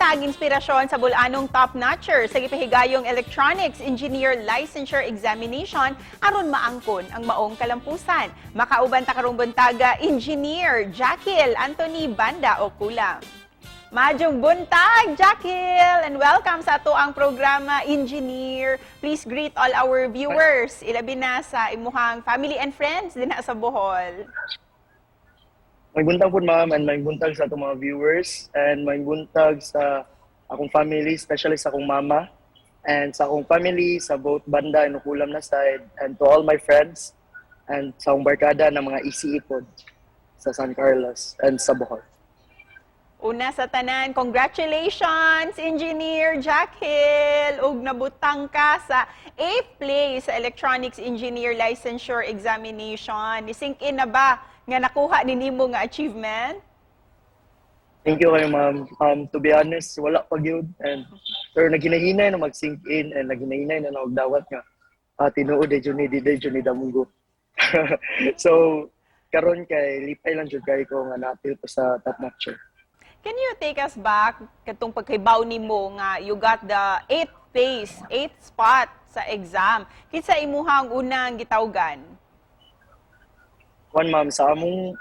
Buntag inspirasyon sa bulanong top-notcher sa gipahigayong Electronics Engineer Licensure Examination aron maangkon ang maong kalampusan. Makauban ta karong buntaga Engineer Jackil Anthony Banda Okula. Majong buntag, Jackil, and welcome sa ato ang programa Engineer. Please greet all our viewers, ilabi na sa imuhang family and friends din sa Bohol. May buntag po ma'am, and may buntag sa atong mga viewers, and may buntag sa akong family, especially sa akong mama, and sa akong family, sa both banda and ukulam na side, and to all my friends, and sa akong barkada ng mga ECE pod sa San Carlos and sa Bohol. Una sa tanan, congratulations, Engineer Jackil! Ug nabutang ka sa 8th place sa Electronics Engineer Licensure Examination. Nisink in na ba nga nakuha ni nimo nga achievement? Thank you kayo ma'am. To be honest, wala pa gyud, and pero naginahinay na mag-sink in, and naginahinay na nagdawat nga tinuod de jud ni damunggo. So karon kay lipay lang jud kay ko nga na-appeal ko sa top notcher. Can you take us back katong pagkaybaw nimo nga you got the 8th place, 8th spot sa exam? Kinsa imuhang unang gitawgan? One ma'am, sa among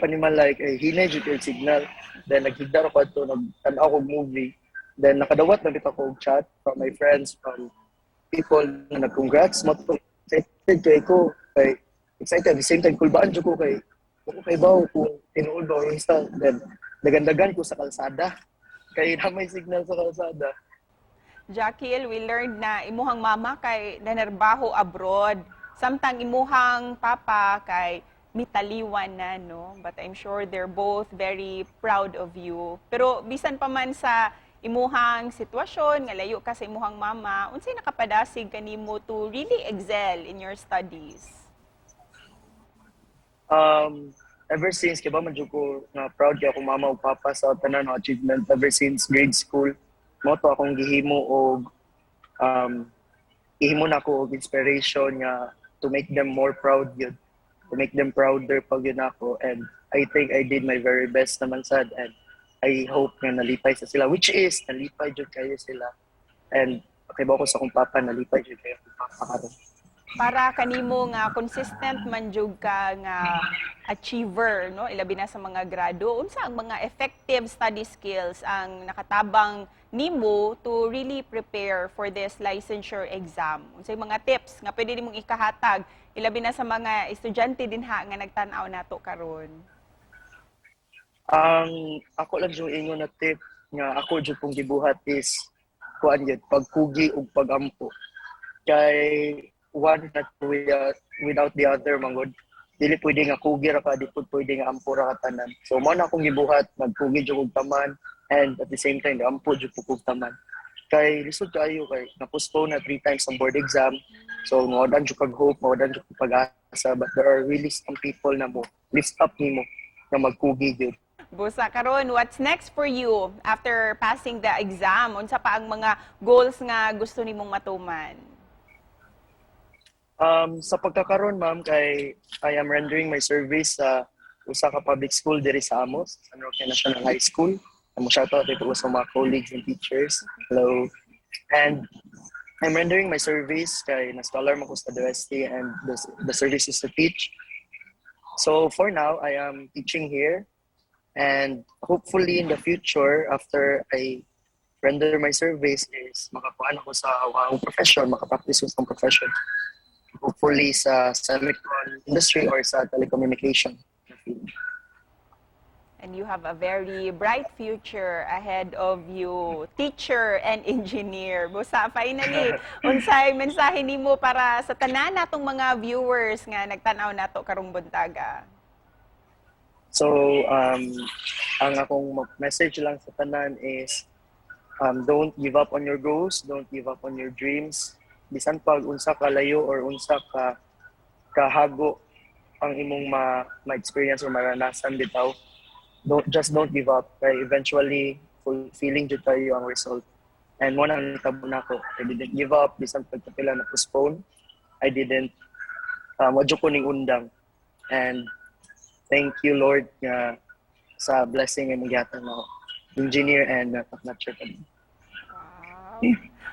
panimalay kay hinay jud yung signal. Then naghigdar ko ato, nagtan-aw ko movie. Then nakadawat na bitaw ko og chat from my friends, from people na nag-congrats mo to. Excited kay ko, kay excited at the same time kulbaan jud ko kay bawo kung tinuod ba or insta. Then dagandagan ko sa kalsada. Kay na may signal sa kalsada. Jackil, we learned na imuhang mama kay nanarbaho abroad. Samtang imuhang papa kay mitaliwan na, no? But I'm sure they're both very proud of you. Pero bisan pa man sa imuhang sitwasyon, nga layo ka sa imuhang mama, unsay nakapadasig kanimo to really excel in your studies? Ever since, kaya ba medyo ko na proud kaya akong mama o papa sa tanan ng achievement ever since grade school. Mo to akong gihimo og ihimo na ako og inspiration nga to make them more proud yun. To make them prouder pag yun ako. And I think I did my very best naman sad, and I hope nga nalipay sa sila, which is nalipay jud kayo sila. And okay ba ko sa akong papa, nalipay jud kayo akong papa karon. Para kanimo nga consistent man jud ka nga achiever, no, ilabi na sa mga grado, unsa ang mga effective study skills ang nakatabang nimo to really prepare for this licensure exam? Unsay mga tips nga pwede nimong ikahatag ilabi na sa mga estudyante dinha nga nagtan-aw nato karon? Ako lang yung ingon na tip nga ako jud kong gibuhat is kuan gyud pagkugi ug pagampo. Kay one not without the other mangod. Dili pwede nga kugi ra ka, di pwede nga ampo ra ka tanan. So mo na akong gibuhat, nagkugi jud og taman, and at the same time ampo jud og taman. Kay lisod kayo kay na-postpone na 3 times ang board exam. So mawadan jud kag hope, mawadan jud kag pag-asa, but there are really some people na mo lift up nimo na magkugi jud. Busa karon, what's next for you after passing the exam? Unsa pa ang mga goals nga gusto nimong matuman? Sa pagkakaroon, ma'am, kay I am rendering my service sa usa ka public school diri sa Amos, San Roque National High School. I'm shoutout dito sa mga colleagues and teachers. Hello. And I'm rendering my service kay na-scholar mo ko sa DOST, and the service is to teach. So for now, I am teaching here, and hopefully in the future, after I render my service, is makakuha ako sa profession, makapractice ko sa profession. Hopefully sa semicon industry or sa telecommunication. And you have a very bright future ahead of you, teacher and engineer. Busa, finally, unsay mensahe nimo para sa tanan natong mga viewers nga nagtanaw nato karong buntaga? So, ang akong message lang sa tanan is don't give up on your goals, don't give up on your dreams. Bisan pag unsa ka layo or unsa ka kahago ang imong ma-experience or maranasan bitaw, don't give up. Kay eventually fulfilling jud kayo ang result. And mo nang tabo na ko, I didn't give up bisan pagkapila na postpone. I didn't wadyo ko ning undang. And thank you Lord nga sa blessing imong gihatag nako. engineer and top-notcher pa din. Wow.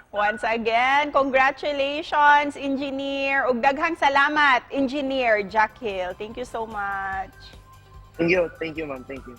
Once again, congratulations, Engineer. Ug daghang salamat, Engineer Jack Hill. Thank you so much. Thank you, ma'am. Thank you.